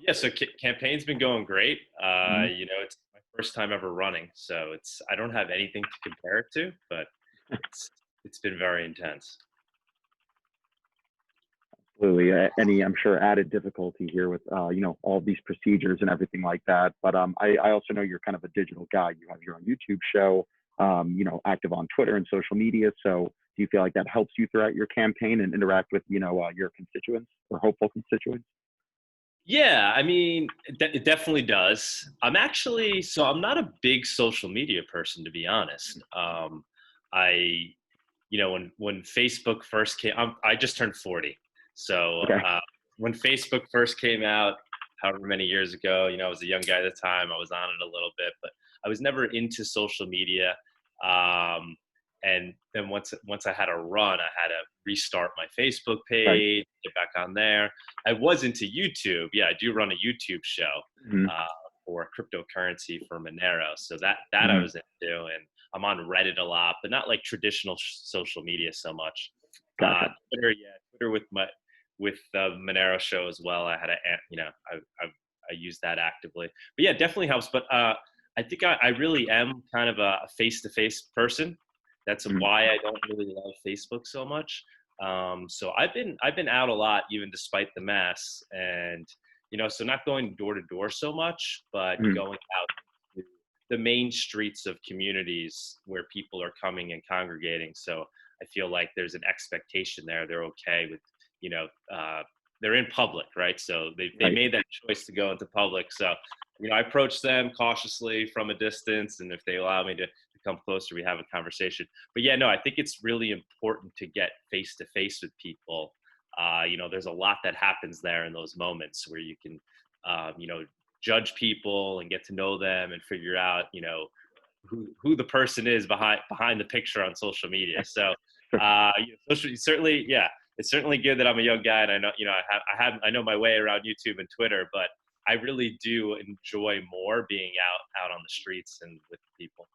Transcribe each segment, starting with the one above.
Yeah, so campaign's been going great. Mhm. It's my first time ever running, so I don't have anything to compare it to, but it's it's been very intense. Absolutely. Any, I'm sure, added difficulty here with, all these procedures and everything like that. But I also know you're kind of a digital guy. You have your own YouTube show, active on Twitter and social media. So do you feel like that helps you throughout your campaign and interact with, your constituents or hopeful constituents? Yeah, I mean, it definitely does. I'm not a big social media person, to be honest. I, when Facebook first came, I just turned 40. So Okay. when Facebook first came out, however many years ago, I was a young guy at the time. I was on it a little bit, but I was never into social media. Um, and then once I had a run, I had to restart my Facebook Right. page, get back on there. I was into YouTube. Yeah, I do run a YouTube show Hmm. uh, for cryptocurrency for Monero. So that I Hmm. was into, and I'm on Reddit a lot, but not like traditional social media so much. Gotcha. Twitter, yeah, Twitter with the Monero show as well. I had a, I use that actively, but yeah, it definitely helps. But I think I really am kind of a face-to-face person. That's Hmm. why I don't really love Facebook so much. So I've been out a lot, even despite the mask, and so not going door to door so much, but Hmm. going out to the main streets of communities where people are coming and congregating. So I feel like there's an expectation there. They're okay with, you know, uh, they're in public, right? So they Right. made that choice to go into public. So, I approach them cautiously from a distance, and if they allow me to come closer, we have a conversation. But yeah, no, I think it's really important to get face to face with people. There's a lot that happens there in those moments where you can, judge people and get to know them and figure out, who the person is behind the picture on social media. So, certainly, yeah, it's certainly good that I'm a young guy and I know, I know my way around YouTube and Twitter, but I really do enjoy more being out on the streets and with people.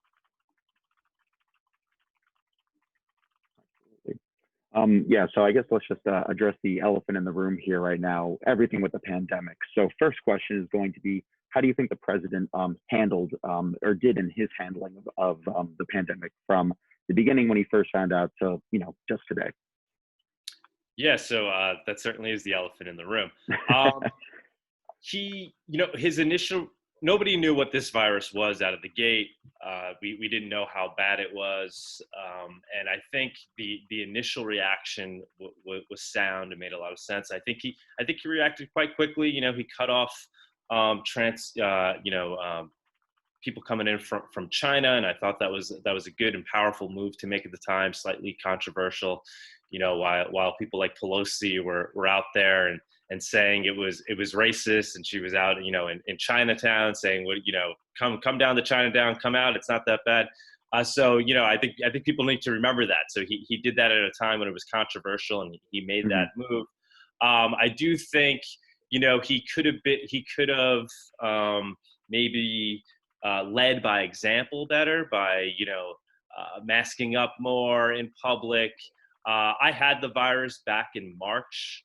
Yeah, so I guess let's just address the elephant in the room here right now, everything with the pandemic. So, first question is going to be, how do you think the president handled or did in his handling of the pandemic from the beginning when he first found out to, just today? Yeah, so that certainly is the elephant in the room. Um, his initial, nobody knew what this virus was out of the gate. We didn't know how bad it was, and I think the initial reaction was sound and made a lot of sense. I think he reacted quite quickly. He cut off people coming in from China, and I thought that was a good and powerful move to make at the time. Slightly controversial, while people like Pelosi were out there and saying it was racist, and she was out, in Chinatown saying, "Well, come down to Chinatown, come out. It's not that bad." So I think people need to remember that. So he did that at a time when it was controversial, and he made Hmm. that move. I do think he could have maybe led by example better by masking up more in public. I had the virus back in March.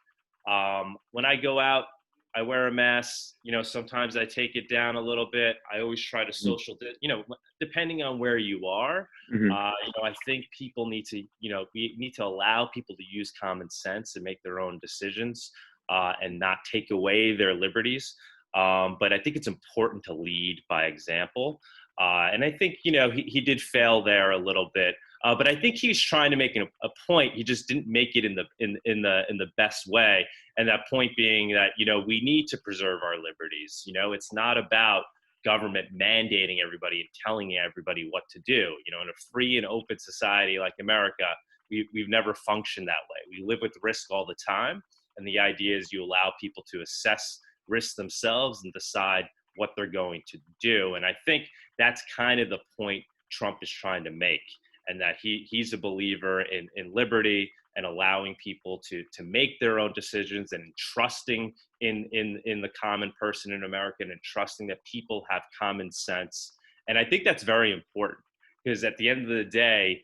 When I go out, I wear a mask. Sometimes I take it down a little bit. I always try to Hmm. depending on where you are. Hmm. I think people need to, we need to allow people to use common sense and make their own decisions, and not take away their liberties. But I think it's important to lead by example. And I think he did fail there a little bit. But I think he's trying to make a point. He just didn't make it in the best way. And that point being that we need to preserve our liberties. It's not about government mandating everybody and telling everybody what to do. In a free and open society like America, we've never functioned that way. We live with risk all the time, and the idea is you allow people to assess risk themselves and decide what they're going to do. And I think that's kind of the point Trump is trying to make, and that he's a believer in liberty and allowing people to make their own decisions, and trusting in the common person in America, and trusting that people have common sense. And I think that's very important, because at the end of the day,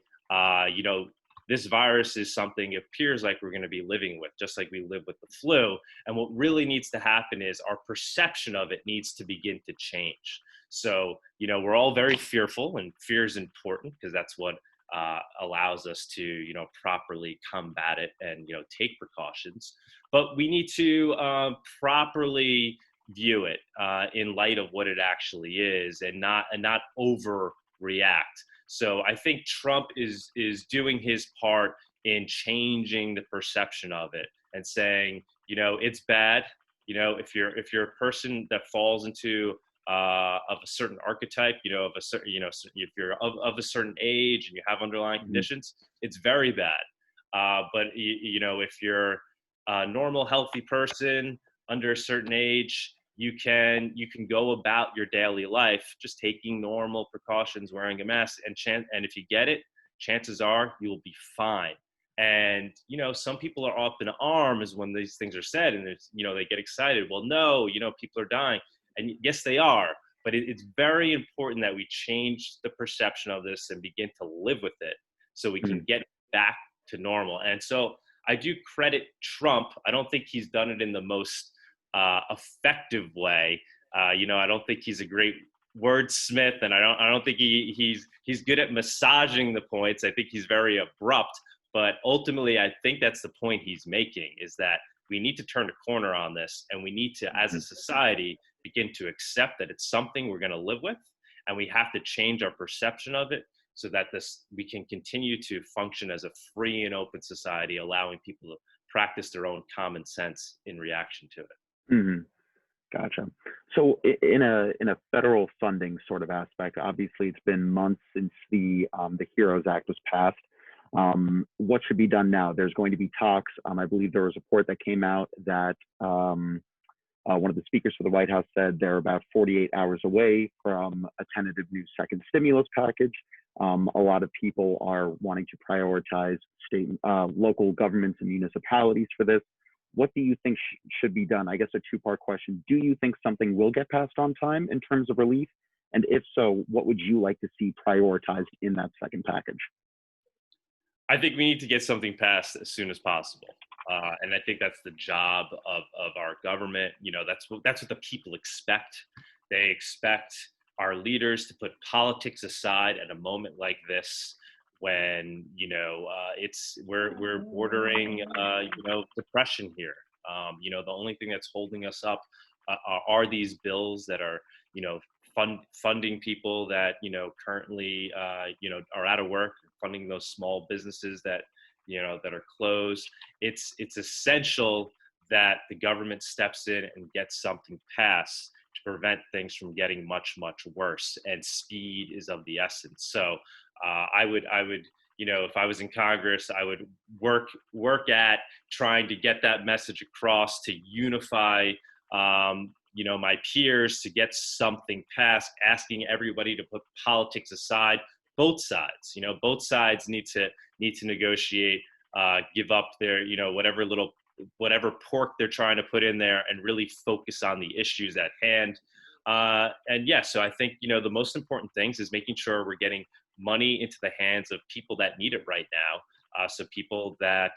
this virus is something it appears like we're going to be living with, just like we live with the flu. And what really needs to happen is our perception of it needs to begin to change. So, we're all very fearful, and fear is important because that's what allows us to, properly combat it and, take precautions. But we need to properly view it in light of what it actually is, and not overreact. So I think Trump is doing his part in changing the perception of it and saying, it's bad. If you're a person that falls into of a certain archetype, of a certain, if you're of a certain age and you have underlying Mhm. conditions, it's very bad. But if you're a normal, healthy person under a certain age, you can go about your daily life just taking normal precautions, wearing a mask, and if you get it, chances are you will be fine. And some people are up in arms when these things are said, and they get excited. Well, no, people are dying, and yes, they are. But it's very important that we change the perception of this and begin to live with it, so we can Mhm. get back to normal. And so I do credit Trump. I don't think he's done it in the most effective way. I don't think he's a great wordsmith, and I don't think he's good at massaging the points. I think he's very abrupt. But ultimately, I think that's the point he's making, is that we need to turn a corner on this, and we need to, as a Mhm. society, begin to accept that it's something we're going to live with, and we have to change our perception of it so that we can continue to function as a free and open society, allowing people to practice their own common sense in reaction to it. Mhm. Gotcha. So in a federal funding sort of aspect, obviously it's been months since the HEROES Act was passed. What should be done now? There's going to be talks. I believe there was a report that came out that one of the speakers for the White House said they're about 48 hours away from a tentative new second stimulus package. A lot of people are wanting to prioritize local governments and municipalities for this. What do you think should be done? I guess a two-part question. Do you think something will get passed on time in terms of relief? And if so, what would you like to see prioritized in that second package? I think we need to get something passed as soon as possible. And I think that's the job of our government. That's what the people expect. They expect our leaders to put politics aside at a moment like this, when we're bordering depression here. The only thing that's holding us up are these bills that are you know funding people that currently are out of work, funding those small businesses that are closed. It's essential that the government steps in and gets something passed to prevent things from getting much worse. And speed is of the essence. So I would if I was in Congress, I would work at trying to get that message across, to unify my peers, to get something passed, asking everybody to put politics aside. Both sides need to negotiate, give up their whatever pork they're trying to put in there, and really focus on the issues at hand. And yeah, so I think the most important things is making sure we're getting money into the hands of people that need it right now. So people that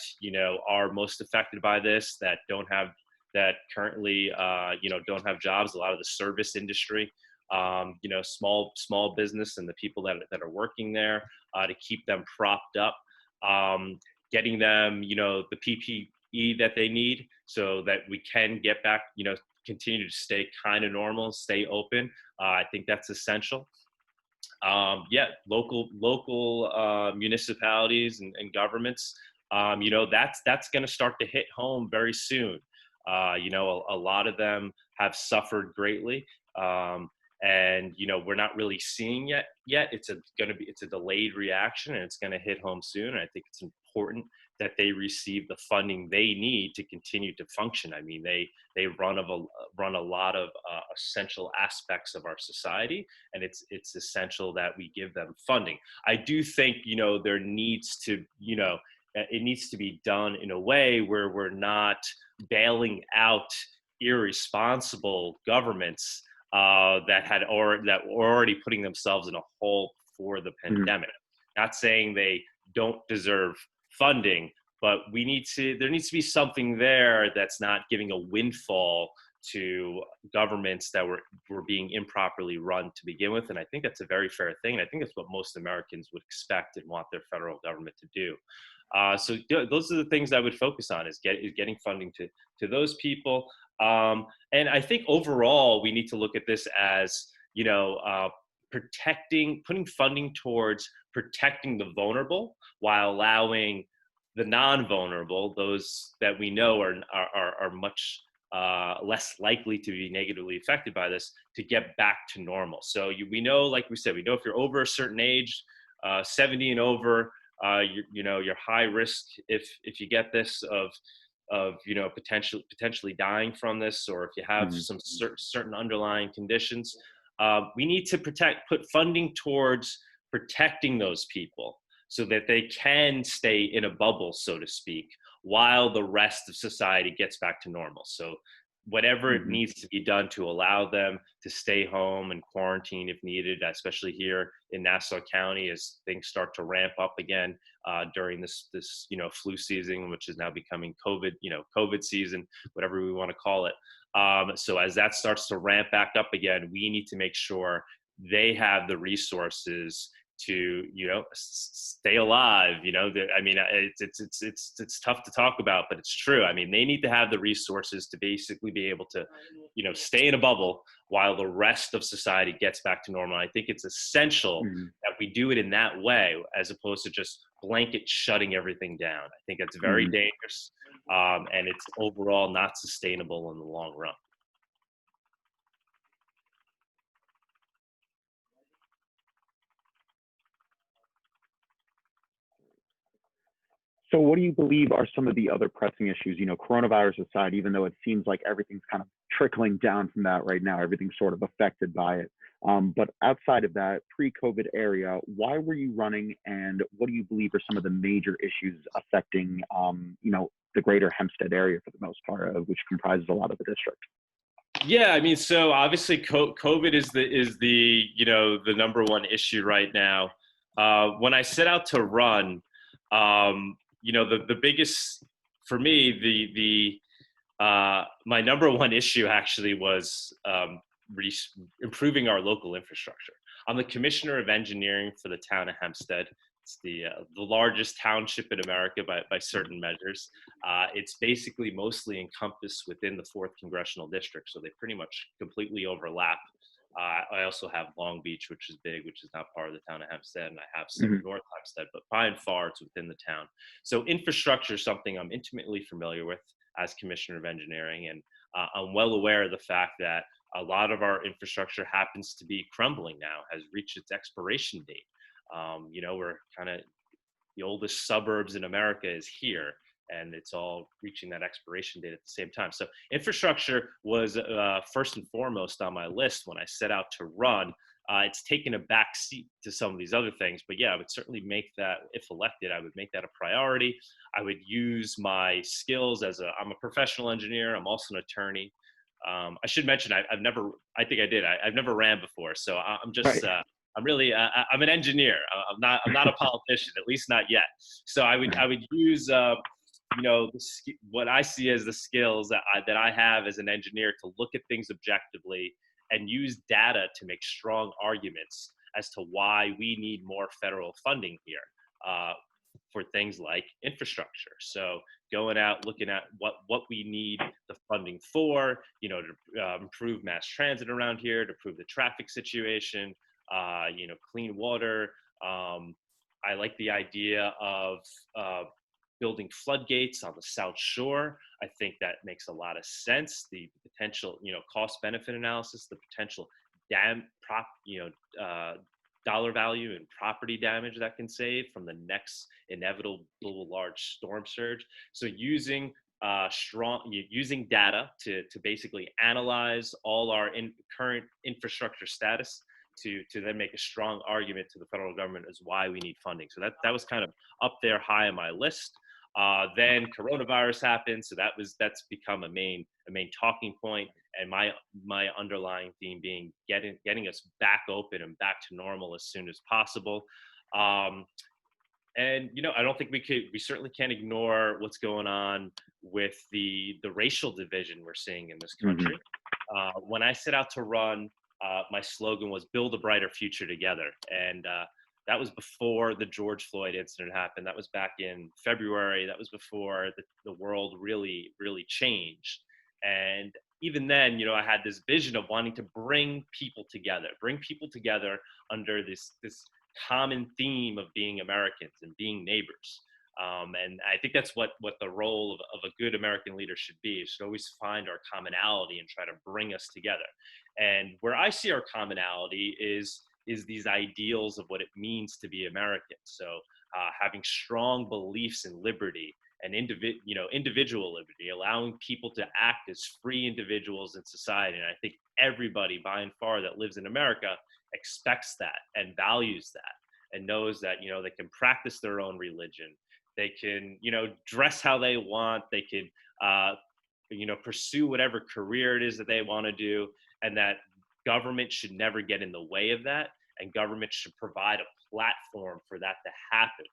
are most affected by this, that currently don't have jobs. A lot of the service industry, small business, and the people that are working there, to keep them propped up, getting them the PPE that they need, so that we can get back, continue to stay kind of normal, stay open. I think that's essential. Yeah, local municipalities and governments. That's going to start to hit home very soon. A lot of them have suffered greatly, and we're not really seeing yet. It's a delayed reaction, and it's going to hit home soon. And I think it's important that they receive the funding they need to continue to function. I mean, they run a lot of essential aspects of our society, and it's essential that we give them funding. I do think there needs to it needs to be done in a way where we're not bailing out irresponsible governments that were already putting themselves in a hole for the Mhm. pandemic. Not saying they don't deserve funding, but there needs to be something there that's not giving a windfall to governments that were being improperly run to begin with. And I think that's a very fair thing. And I think that's what most Americans would expect and want their federal government to do. So those are the things I would focus on, is getting funding to those people. And I think overall, we need to look at this as, putting funding towards protecting the vulnerable while allowing the non-vulnerable, those that we know are much less likely to be negatively affected by this, to get back to normal. So we know, like we said, we know if you're over a certain age, 70 and over, you're high risk if you get this of potentially dying from this, or if you have some certain underlying conditions. We need to put funding towards protecting those people so that they can stay in a bubble, so to speak, while the rest of society gets back to normal. So whatever it needs to be done to allow them to stay home and quarantine if needed, especially here in Nassau County, as things start to ramp up again during this flu season, which is now becoming COVID season, whatever we want to call it. So as that starts to ramp back up again, we need to make sure they have the resources to stay alive. It's tough to talk about, but it's true. I mean, they need to have the resources to basically be able to stay in a bubble while the rest of society gets back to normal. I think it's essential that we do it in that way, as opposed to just blanket shutting everything down. I think it's very dangerous, and it's overall not sustainable in the long run. So what do you believe are some of the other pressing issues, coronavirus aside, even though it seems like everything's kind of trickling down from that right now, everything's sort of affected by it. But outside of that pre-COVID area, why were you running, and what do you believe are some of the major issues affecting, the greater Hempstead area for the most part, which comprises a lot of the district? Yeah, I mean, so obviously COVID is the number one issue right now. When I set out to run, the biggest for me, my number one issue actually was improving our local infrastructure. I'm the commissioner of engineering for the town of Hempstead. It's the largest township in America by certain measures. It's basically mostly encompassed within the 4th congressional district, so they pretty much completely overlap. I also have Long Beach, which is big, which is not part of the town of Hempstead, and I have some North Hempstead, but by and far it's within the town. So infrastructure is something I'm intimately familiar with as Commissioner of Engineering, and I'm well aware of the fact that a lot of our infrastructure happens to be crumbling now, has reached its expiration date. We're kind of, the oldest suburbs in America is here, and it's all reaching that expiration date at the same time. So infrastructure was first and foremost on my list when I set out to run. It's taken a back seat to some of these other things, but yeah, I would certainly make that, if elected, I would make that a priority. I would use my skills I'm a professional engineer. I'm also an attorney. I should mention, I've never ran before. So I'm just, Right. I'm an engineer. I'm not a politician, at least not yet. So I would use, what I see as the skills that I have as an engineer, to look at things objectively and use data to make strong arguments as to why we need more federal funding here for things like infrastructure. So going out, looking at what we need the funding for, to improve mass transit around here, to improve the traffic situation, clean water. I like the idea of building floodgates on the South Shore. I think that makes a lot of sense. The potential, cost benefit analysis, the potential dollar value and property damage that can save from the next inevitable large storm surge. So using data to basically analyze all our current infrastructure status, to then make a strong argument to the federal government as why we need funding. So that was kind of up there high on my list. Then coronavirus happened, so that's become a main talking point, and my underlying theme being getting us back open and back to normal as soon as possible. And I don't think we certainly can't ignore what's going on with the racial division we're seeing in this Hmm. country. When I set out to run, my slogan was "Build a brighter future together," and that was before the George Floyd incident happened. That was back in February. That was before the world really changed. And even then, I had this vision of wanting to bring people together under this common theme of being Americans and being neighbors. And I think that's what the role of a good American leader should be. It should always find our commonality and try to bring us together. And where I see our commonality is these ideals of what it means to be American. So having strong beliefs in liberty and individual liberty, allowing people to act as free individuals in society. And I think everybody by and far that lives in America expects that and values that and knows that they can practice their own religion, they can dress how they want, they can pursue whatever career it is that they want to do, and that government should never get in the way of that, and government should provide a platform for that to happen.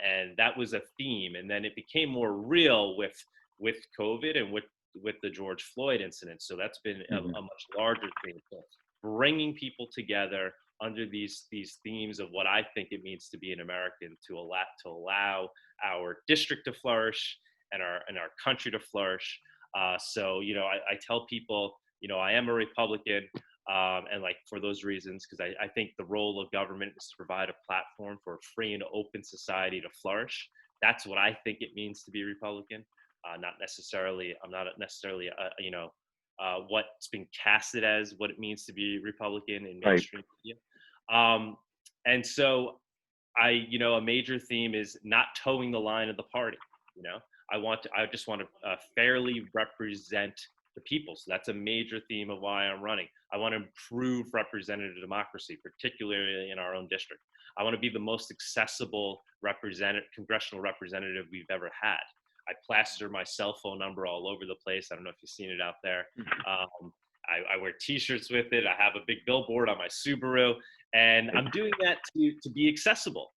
And that was a theme, and then it became more real with COVID and with the George Floyd incident. So that's been Hmm. a much larger thing. So bringing people together under these themes of what I think it means to be an American, to allow our district to flourish and our country to flourish. So I tell people I am a Republican, and like for those reasons, because I think the role of government is to provide a platform for a free and open society to flourish. That's what I think it means to be Republican. I'm not necessarily what's been casted as what it means to be Republican in Right. mainstream media. Um, and so a major theme is not towing the line of the party. You know, I just want to fairly represent the people. So that's a major theme of why I'm running. I want to improve representative democracy, particularly in our own district. I want to be the most accessible congressional representative we've ever had. I plaster my cell phone number all over the place. I don't know if you've seen it out there. Um, I wear T-shirts with it. I have a big billboard on my Subaru, and I'm doing that to be accessible.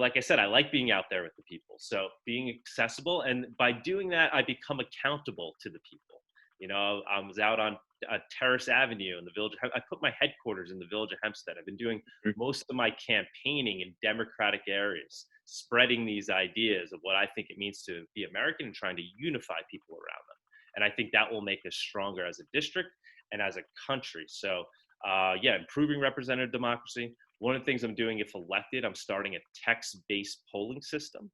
Like I said, I like being out there with the people. So being accessible, and by doing that, I become accountable to the people. I was out on Terrace Avenue in the village. I put my headquarters in the village of Hempstead. I've been doing most of my campaigning in Democratic areas, spreading these ideas of what I think it means to be American and trying to unify people around them. And I think that will make us stronger as a district and as a country. So, improving representative democracy. One of the things I'm doing, if elected, I'm starting a text-based polling system,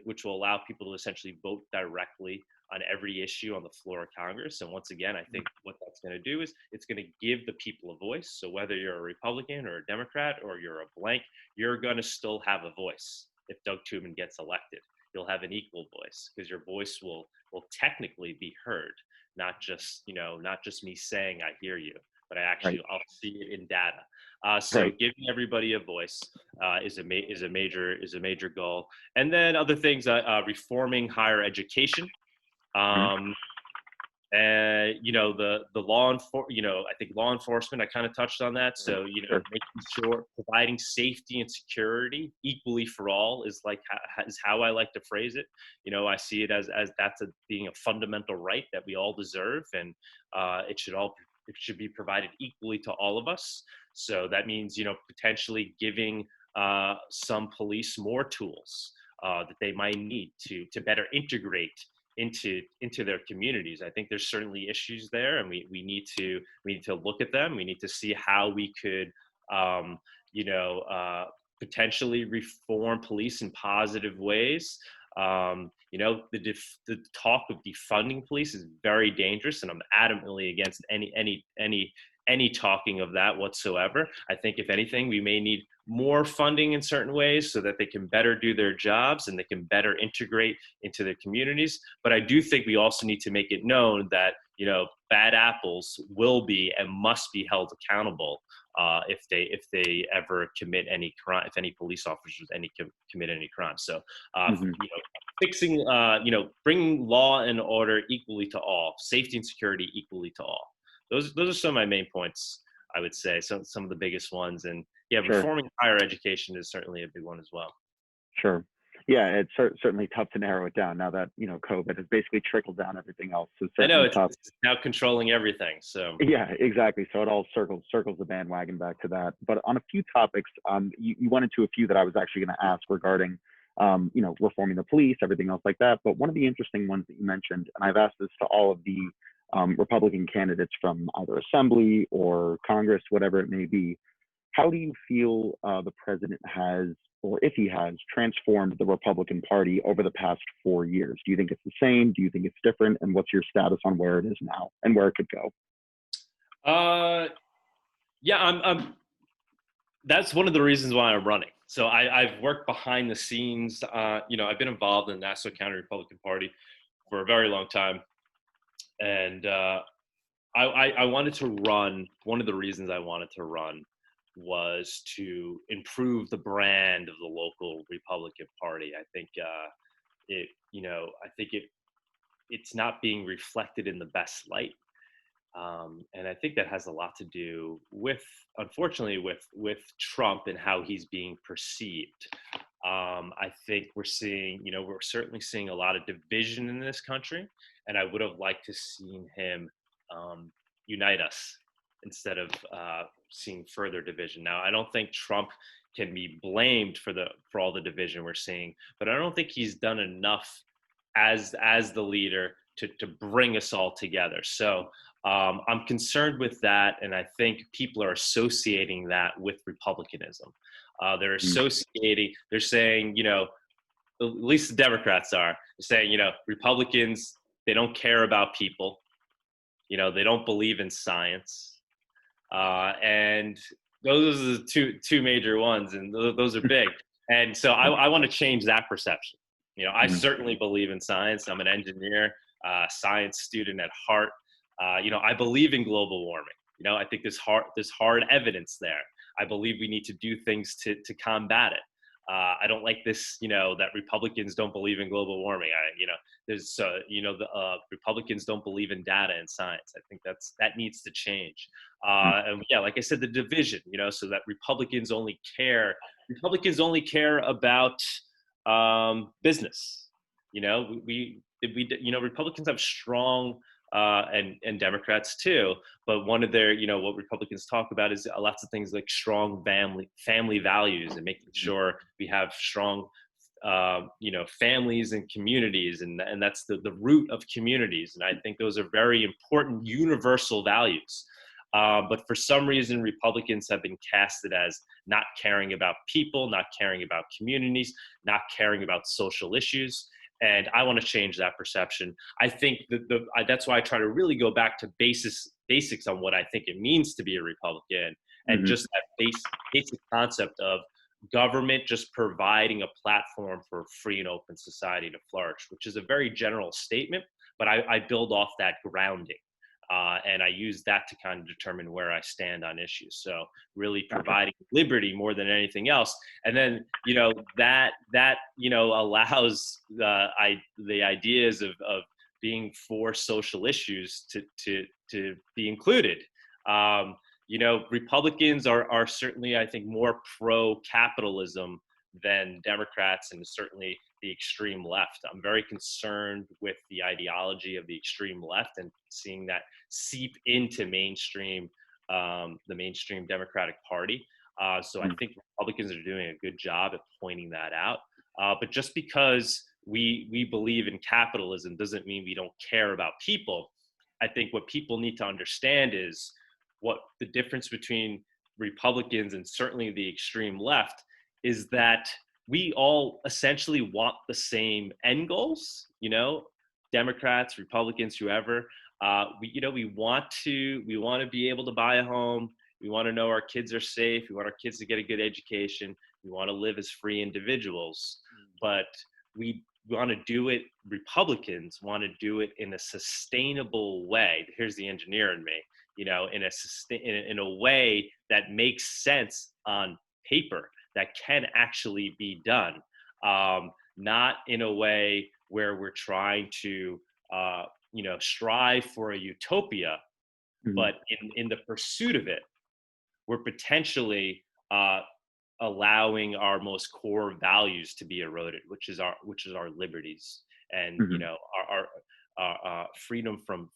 which will allow people to essentially vote directly on every issue on the floor of Congress. And once again, I think what that's going to do is it's going to give the people a voice. So whether you're a Republican or a Democrat or you're a blank, you're going to still have a voice. If Doug Tuman gets elected, you'll have an equal voice because your voice will technically be heard, not just me saying I hear you, but Right. I'll see it in data. So Right. giving everybody a voice is a major goal. And then other things, reforming higher education. Hmm. Um, and the I think law enforcement, I kind of touched on that. So Sure. making sure providing safety and security equally for all is how I like to phrase it. I see it as being a fundamental right that we all deserve, and it should be provided equally to all of us. So that means potentially giving some police more tools that they might need to better integrate into their communities. I think there's certainly issues there, and we need to look at them. We need to see how we could um, you know potentially reform police in positive ways. The talk of defunding police is very dangerous, and I'm adamantly against any talking of that whatsoever. I think if anything, we may need more funding in certain ways so that they can better do their jobs and they can better integrate into their communities. But I do think we also need to make it known that bad apples will be and must be held accountable if they ever commit any crime, if any police officers commit any crime. So Hmm. fixing bringing law and order equally to all, safety and security equally to all. Those are some of my main points, I would say, some of the biggest ones. And yeah, Sure. reforming higher education is certainly a big one as well. Sure. Yeah, it's certainly tough to narrow it down now that, COVID has basically trickled down everything else. So I know certainly tough. it's now controlling everything. So Yeah, exactly. So it all circles the bandwagon back to that. But on a few topics, you went into a few that I was actually going to ask regarding, reforming the police, everything else like that. But one of the interesting ones that you mentioned, and I've asked this to all of the Republican candidates from either Assembly or Congress, whatever it may be, how do you feel the president has, or if he has, transformed the Republican Party over the past 4 years? Do you think it's the same? Do you think it's different? And what's your status on where it is now and where it could go? uh yeah, I'm that's one of the reasons why I'm running. So I've worked behind the scenes. I've been involved in the Nassau County Republican Party for a very long time, and I wanted to run. One of the reasons I wanted to run was to improve the brand of the local Republican Party. I think I think it's not being reflected in the best light. And I think that has a lot to do with, unfortunately, with Trump and how he's being perceived. I think we're certainly seeing a lot of division in this country, and I would have liked to seen him unite us instead of seeing further division. Now, I don't think Trump can be blamed for all the division we're seeing, but I don't think he's done enough as the leader to bring us all together. So I'm concerned with that, and I think people are associating that with republicanism. Mm. They're saying, at least the Democrats are saying, Republicans, they don't care about people, they don't believe in science, and those are the two major ones, and those are big. And so I want to change that perception. I Mm. certainly believe in science. I'm an engineer, science student at heart. I believe in global warming. I think there's hard evidence there. I believe we need to do things to combat it. I don't like this, that Republicans don't believe in global warming. The Republicans don't believe in data and science. I think that needs to change. Mm. And yeah, like I said, the division, so that Republicans only care about business. Republicans have strong and Democrats too. But one of what Republicans talk about is lots of things like strong family values and making sure we have strong, families and communities, and that's the root of communities. And I think those are very important universal values. But for some reason, Republicans have been casted as not caring about people, not caring about communities, not caring about social issues. And I want to change that perception. I think that's why I try to really go back to basics on what I think it means to be a Republican, and Mhm. just that basic concept of government just providing a platform for a free and open society to flourish, which is a very general statement, but I build off that grounding. And I use that to kind of determine where I stand on issues. So really Gotcha. providing liberty more than anything else, and then that allows the ideas of being for social issues to be included. Republicans are certainly, I think, more pro capitalism than Democrats, and certainly the extreme left. I'm very concerned with the ideology of the extreme left and seeing that seep into the mainstream Democratic Party. So I Mm. think Republicans are doing a good job at pointing that out. But just because we believe in capitalism doesn't mean we don't care about people. I think what people need to understand is what the difference between Republicans and certainly the extreme left is that we all essentially want the same end goals, Democrats, Republicans, whoever. We want to be able to buy a home. We want to know our kids are safe. We want our kids to get a good education. We want to live as free individuals. But we want to do it, Republicans want to do it in a sustainable way. Here's the engineer in me, in a way that makes sense on paper, that can actually be done, not in a way where we're trying to strive for a utopia, Mhm. but in the pursuit of it, we're potentially uh, allowing our most core values to be eroded, which is our liberties, and Hmm. our freedom from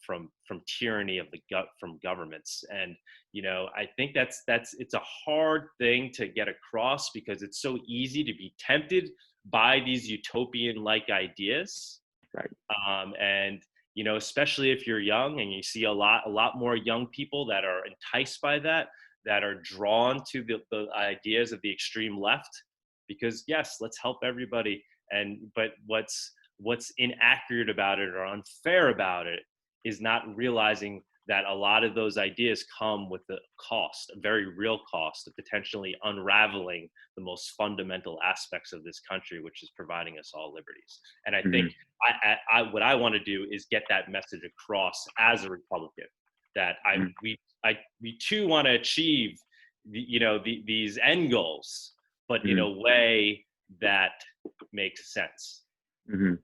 tyranny of the gut from governments. And I think that's it's a hard thing to get across because it's so easy to be tempted by these utopian like ideas, Right. and especially if you're young and you see a lot more young people that are enticed by that are drawn to the ideas of the extreme left, because yes, let's help everybody. But what's inaccurate about it or unfair about it is not realizing that a lot of those ideas come with a cost, a very real cost of potentially unraveling the most fundamental aspects of this country, which is providing us all liberties. And I think Hmm. what I want to do is get that message across as a Republican, that we too want to achieve these end goals, but in Hmm. a way that makes sense. Hmm.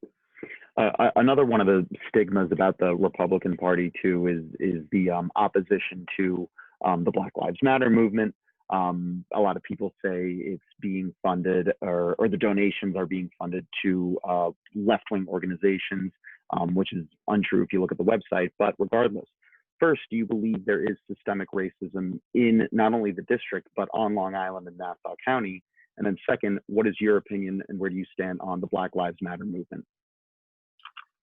Another one of the stigmas about the Republican Party too is the opposition to the Black Lives Matter movement. A lot of people say it's being funded, or the donations are being funded to left-wing organizations, which is untrue if you look at the website. But regardless, first, do you believe there is systemic racism in not only the district but on Long Island and Nassau County? And then second, what is your opinion and where do you stand on the Black Lives Matter movement?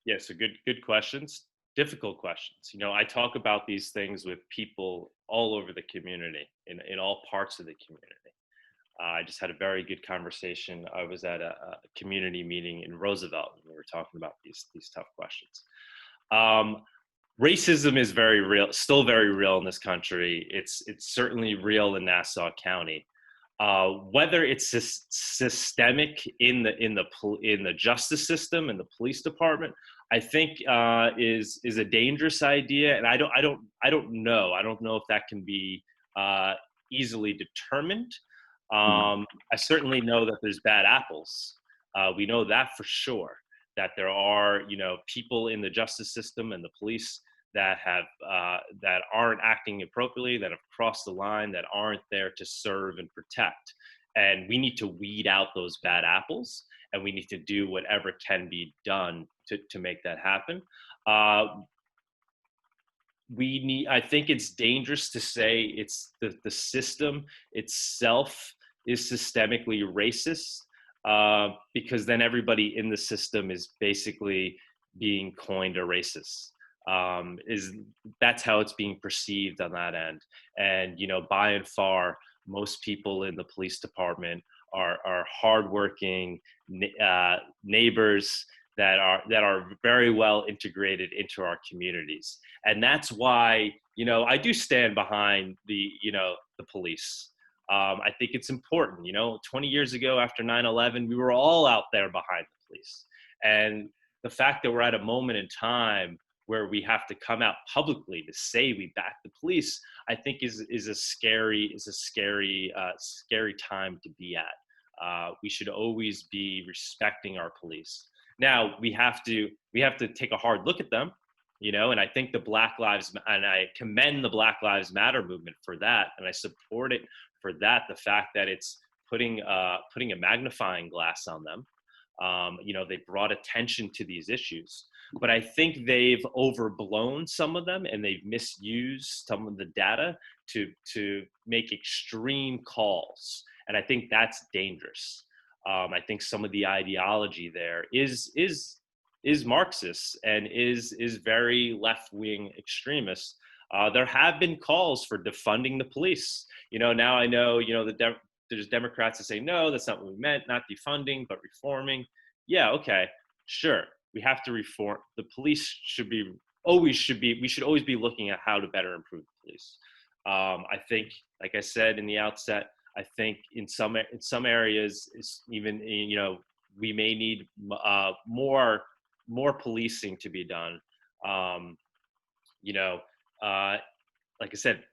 Yeah, so good questions, difficult questions. I talk about these things with people all over the community, in all parts of the community. I just had a very good conversation. I was at a community meeting in Roosevelt, and we were talking about these tough questions. Um, Racism is very real, still very real in this country. It's certainly real in Nassau County. Whether it's systemic in the justice system and the police department, I think is a dangerous idea, and I don't know. I don't know if that can be uh, easily determined. Mhm. I certainly know that there's bad apples. We know that for sure. That there are people in the justice system and the police that aren't acting appropriately, that have crossed the line, that aren't there to serve and protect. And we need to weed out those bad apples, and we need to do whatever can be done to make that happen. Uh, I think it's dangerous to say it's the system itself is systemically racist, because then everybody in the system is basically being coined a racist. Is That's how it's being perceived on that end. And by and far, most people in the police department are hardworking neighbors that are very well integrated into our communities. And that's why I do stand behind the police. I think it's important. 20 years ago, after 9/11, we were all out there behind the police. And the fact that we're at a moment in time where we have to come out publicly to say we back the police, I think is a scary time to be at. We should always be respecting our police. Now we have to take a hard look at them, and I think and I commend the Black Lives Matter movement for that, and I support it for that. The fact that it's putting a magnifying glass on them. They brought attention to these issues, but I think they've overblown some of them and they've misused some of the data to make extreme calls, and I think that's dangerous. I think some of the ideology there is Marxist and is very left wing extremist. There have been calls for defunding the police. Now I know there's Democrats that say no, that's not what we meant, not defunding but reforming. Yeah, okay, sure. We have to reform the police. We should always be looking at how to better improve the police. I think, like I said in the outset, I think in some areas, even we may need more policing to be done. Um, you know, uh, like I said,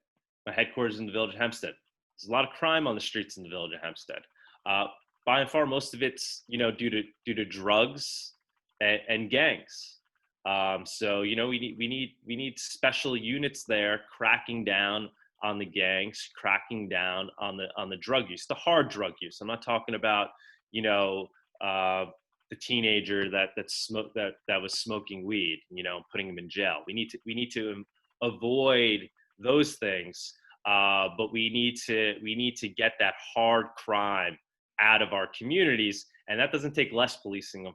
my headquarters in the village of Hempstead. There's a lot of crime on the streets in the village of Hempstead. Uh, by and far, most of it's due to drugs and gangs. So we need special units there cracking down on the gangs, cracking down on the drug use, the hard drug use. I'm not talking about, you know, the teenager that was smoking weed, you know, putting him in jail. We need to avoid those things, but we need to get that hard crime out of our communities, and that doesn't take less policing.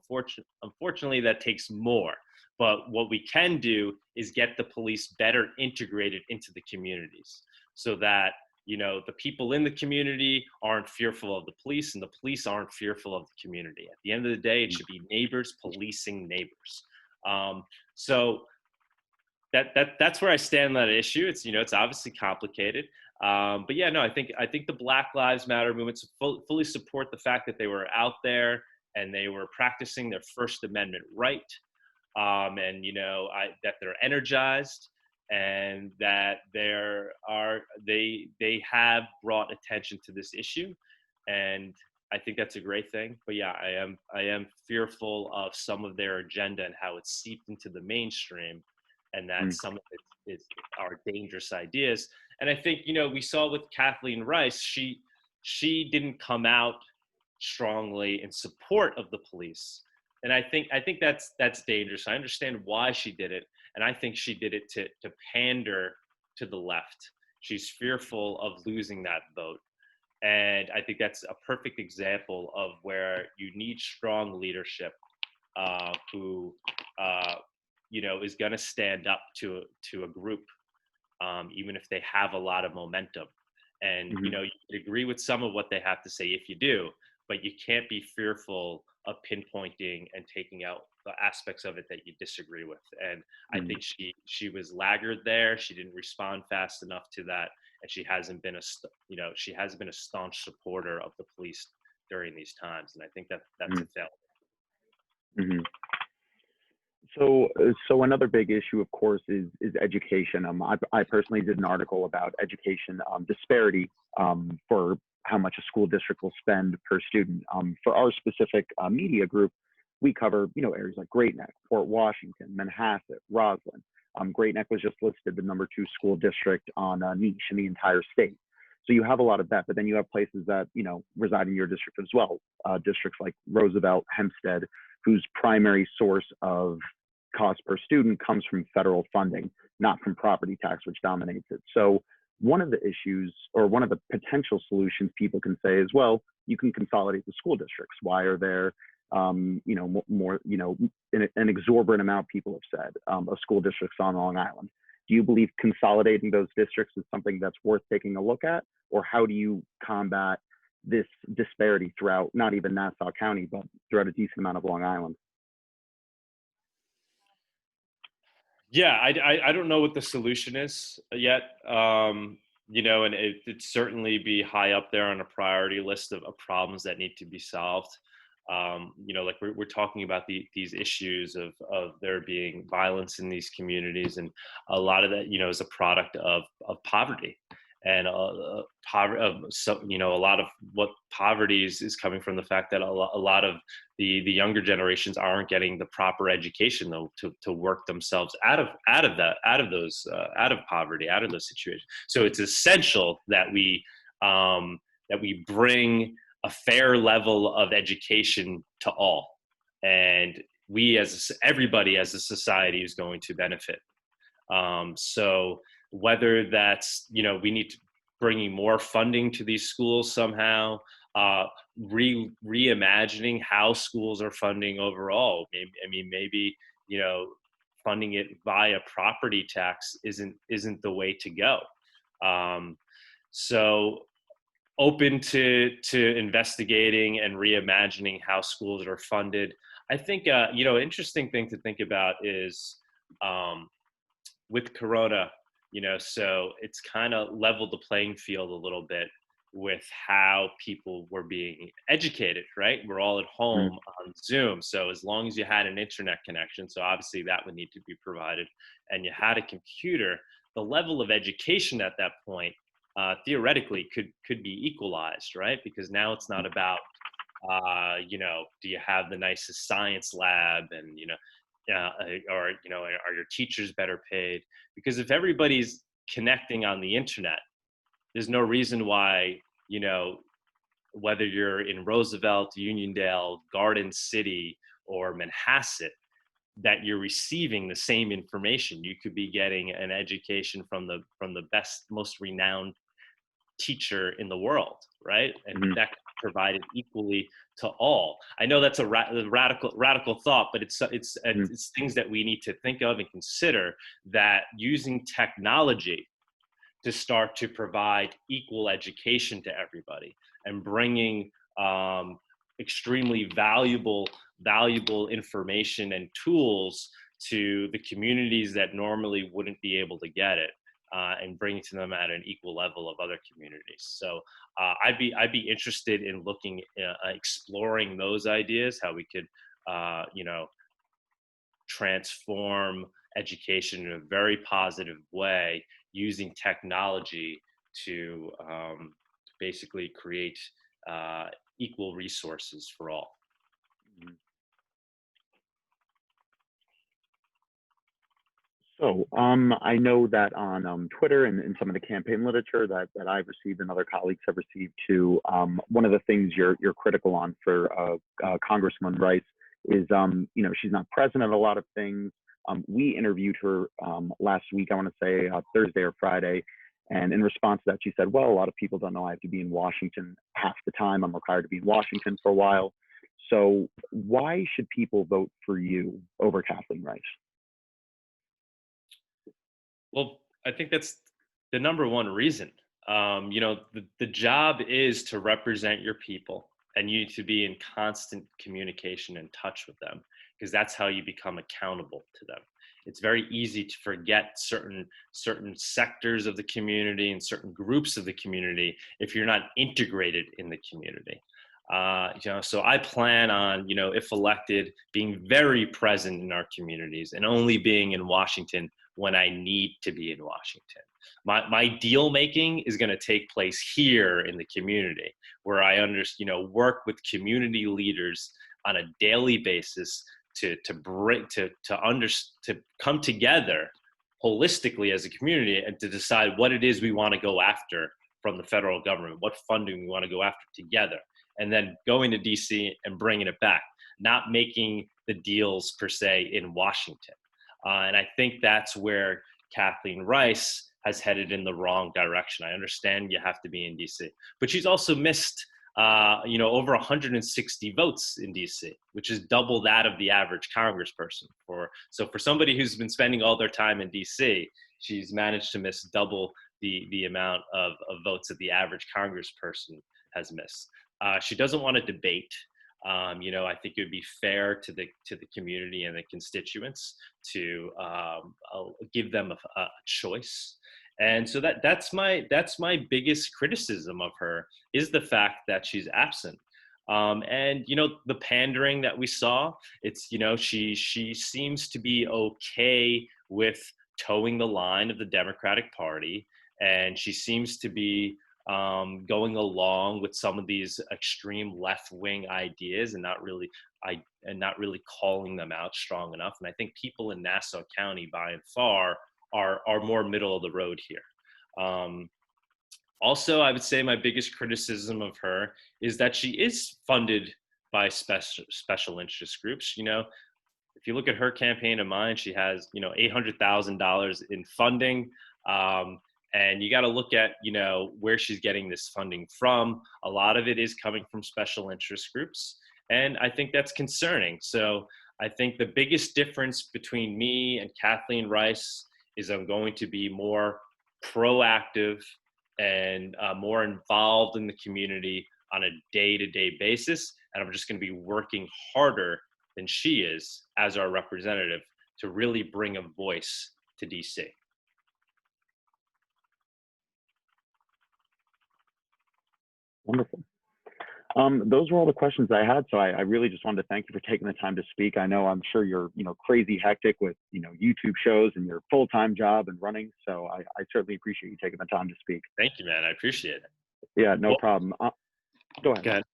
Unfortunately, that takes more. But what we can do is get the police better integrated into the communities, so that, you know, the people in the community aren't fearful of the police, and the police aren't fearful of the community. At the end of the day, it should be neighbors policing neighbors. So that's where I stand on that issue. It's, you know, it's obviously complicated, but yeah, no, I think the Black Lives Matter movement fully support the fact that they were out there and they were practicing their First Amendment right, and, you know, that they're energized, and that they have brought attention to this issue, and I think that's a great thing. But yeah, I am fearful of some of their agenda and how it's seeped into the mainstream, and that Mm, some of it are dangerous ideas. And I think, you know, we saw with Kathleen Rice, she didn't come out strongly in support of the police, and I think that's dangerous. I understand why she did it, and I think she did it to pander to the left. She's fearful of losing that vote, and I think that's a perfect example of where you need strong leadership, who, uh, you know, is going to stand up to a group, even if they have a lot of momentum. And, you mhm, know, you can agree with some of what they have to say if you do, but you can't be fearful of pinpointing and taking out the aspects of it that you disagree with. And I mhm. think she was laggard there. She didn't respond fast enough to that, and she hasn't been you know, she hasn't been a staunch supporter of the police during these times. And I think that's a Mhm, failure. mhm. So another big issue, of course, is education. I personally did an article about education disparity for how much a school district will spend per student. For our specific media group, we cover, you know, areas like Great Neck, Port Washington, Manhasset, Roslyn. Great Neck was just listed the #2 school district on niche in the entire state. So you have a lot of that, but then you have places that, you know, reside in your district as well. Districts like Roosevelt, Hempstead, whose primary source of cost per student comes from federal funding, not from property tax, which dominates it. So one of the issues, or one of the potential solutions people can say is, well, you can consolidate the school districts. Why are there, you know, more, you know, an exorbitant amount, people have said, of school districts on Long Island? Do you believe consolidating those districts is something that's worth taking a look at? Or how do you combat this disparity throughout, not even Nassau County, but throughout a decent amount of Long Island? Yeah, I don't know what the solution is yet. You know, and it'd certainly be high up there on a priority list of problems that need to be solved. You know, like we're talking about these issues of there being violence in these communities, and a lot of that, you know, is a product of poverty, and poverty of, so, you know, a lot of what poverty is coming from the fact that a lot of the younger generations aren't getting the proper education, though, to work themselves out of poverty, out of those situations. So it's essential that we bring a fair level of education to all, and everybody as a society is going to benefit. So whether that's, you know, we need to bringing more funding to these schools somehow, uh, reimagining how schools are funding overall. Maybe, you know, funding it via property tax isn't the way to go. Um, so open to investigating and reimagining how schools are funded. I think, you know, interesting thing to think about is, um, with Corona, you know, so it's kind of leveled the playing field a little bit with how people were being educated, right? We're all at Mm, home on Zoom. So as long as you had an internet connection, so obviously that would need to be provided, and you had a computer, the level of education at that point, theoretically could be equalized, right? Because now it's not about, you know, do you have the nicest science lab, and, you know, or, you know, are your teachers better paid? Because if everybody's connecting on the internet, There's no reason why, you know, whether you're in Roosevelt, Uniondale, Garden City, or Manhasset, that you're receiving the same information. You could be getting an education from the best, most renowned teacher in the world, right? And Mhm. that provided equally to all. I know that's a radical thought, but Mhm. it's things that we need to think of and consider, that using technology to start to provide equal education to everybody and bringing extremely valuable information and tools to the communities that normally wouldn't be able to get it, and bringing to them at an equal level of other communities. So I'd be interested in looking, exploring those ideas, how we could, you know, transform education in a very positive way using technology to, basically create uh, equal resources for all. Mhm. So, I know that on Twitter and some of the campaign literature that I've received and other colleagues have received too, one of the things you're critical on for Congresswoman Rice is, she's not present at a lot of things. We interviewed her last week, I want to say Thursday or Friday, and in response to that, she said, "Well, a lot of people don't know I have to be in Washington half the time. I'm required to be in Washington for a while. So, why should people vote for you over Kathleen Rice?" Well, I think that's the number one reason. The job is to represent your people, and you need to be in constant communication and touch with them, because that's how you become accountable to them. It's very easy to forget certain sectors of the community and certain groups of the community if you're not integrated in the community. So I plan on, if elected, being very present in our communities and only being in Washington when I need to be in Washington. My deal making is going to take place here in the community, where I work with community leaders on a daily basis to come together holistically as a community and to decide what it is we want to go after from the federal government, what funding we want to go after together, and then going to DC and bringing it back, not making the deals per se in Washington. And I think that's where Kathleen Rice has headed in the wrong direction. I understand you have to be in DC, but she's also missed, over 160 votes in DC, which is double that of the average congressperson. So for somebody who's been spending all their time in DC, she's managed to miss double the amount of votes that the average congressperson has missed. She doesn't want to debate. I think it would be fair to the community and the constituents to give them a choice. And so that's my biggest criticism of her, is the fact that she's absent. And the pandering that we saw, it's she seems to be okay with towing the line of the Democratic Party, and she seems to be going along with some of these extreme left-wing ideas and not really calling them out strong enough. And I think people in Nassau County, by and far, are more middle of the road here. Also, I would say my biggest criticism of her is that she is funded by special interest groups. If you look at her campaign and mine, she has $800,000 in funding. And you got to look at, where she's getting this funding from. A lot of it is coming from special interest groups. And I think that's concerning. So I think the biggest difference between me and Kathleen Rice is I'm going to be more proactive and more involved in the community on a day-to-day basis. And I'm just going to be working harder than she is as our representative to really bring a voice to DC. Wonderful. Those were all the questions I had. So I really just wanted to thank you for taking the time to speak. I know I'm sure you're, crazy hectic with, YouTube shows and your full-time job and running. So I certainly appreciate you taking the time to speak. Thank you, man. I appreciate it. Yeah, no Well, problem. Go ahead. go ahead.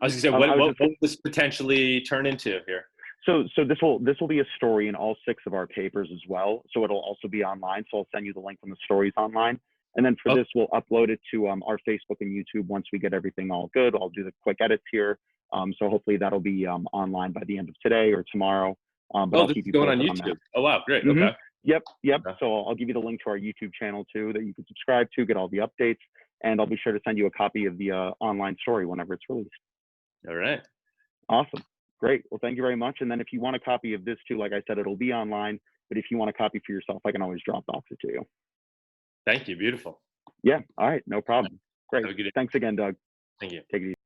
I was going to say, I was what will this potentially turn into here? So this will be a story in all 6 of our papers as well. So it'll also be online. So I'll send you the link from the stories online. And then for Oh, this, we'll upload it to our Facebook and YouTube once we get everything all good. I'll do the quick edits here. So hopefully that'll be online by the end of today or tomorrow. But I'll this keep is you going on posted on that. YouTube. Oh, wow. Great. Hmm. Okay. Yep, yep. Okay. So I'll give you the link to our YouTube channel too that you can subscribe to, get all the updates, and I'll be sure to send you a copy of the online story whenever it's released. All right. Awesome. Great. Well, thank you very much. And then if you want a copy of this too, like I said, it'll be online. But if you want a copy for yourself, I can always drop off it to you. Thank you. Beautiful. Yeah. All right. No problem. Great. Have a good day. Thanks again, Doug. Thank you. Take it easy.